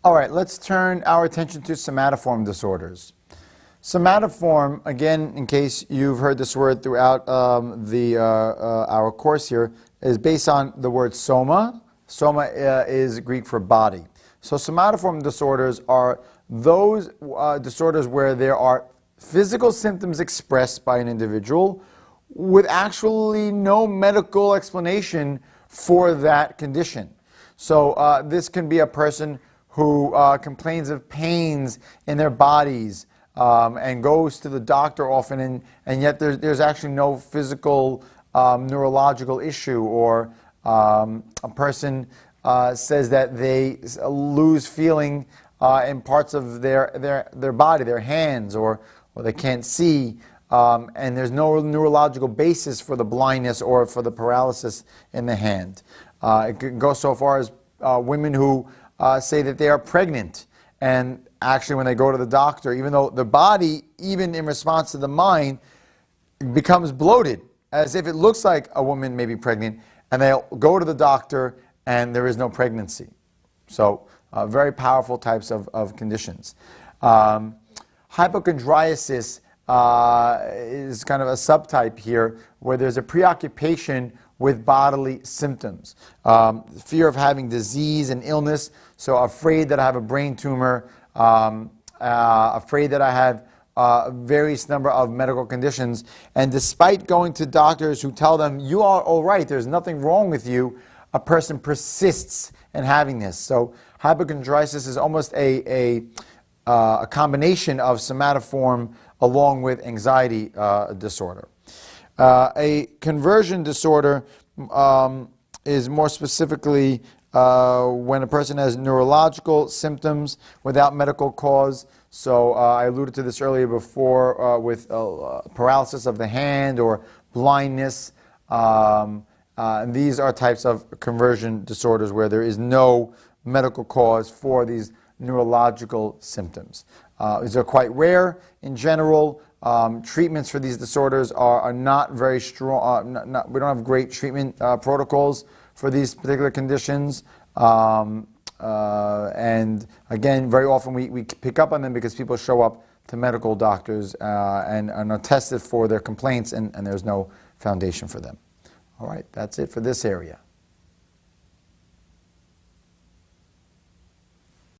All right, let's turn our attention to somatoform disorders. Somatoform, again, in case you've heard this word throughout our course here, is based on the word soma. Soma is Greek for body. So somatoform disorders are those disorders where there are physical symptoms expressed by an individual with actually no medical explanation for that condition. So this can be a person who complains of pains in their bodies and goes to the doctor often, and yet there's actually no physical neurological issue, or a person says that they lose feeling in parts of their body, their hands, or they can't see, and there's no neurological basis for the blindness or for the paralysis in the hand. It can go so far as women who say that they are pregnant, and actually when they go to the doctor, even though the body, even in response to the mind, becomes bloated, as if it looks like a woman may be pregnant, and they'll go to the doctor and there is no pregnancy. So very powerful types of conditions. Hypochondriasis is kind of a subtype here, where there's a preoccupation with bodily symptoms. Fear of having disease and illness, so afraid that I have a brain tumor, afraid that I have various number of medical conditions, and despite going to doctors who tell them, you are all right, there's nothing wrong with you, a person persists in having this. So hypochondriasis is almost a combination of somatoform along with anxiety disorder. A conversion disorder is more specifically when a person has neurological symptoms without medical cause. So I alluded to this earlier before with paralysis of the hand or blindness. And these are types of conversion disorders where there is no medical cause for these neurological symptoms. These are quite rare in general. Treatments for these disorders are not very strong. We don't have great treatment protocols for these particular conditions. And again, very often we pick up on them because people show up to medical doctors and are tested for their complaints, and there's no foundation for them. All right, that's it for this area.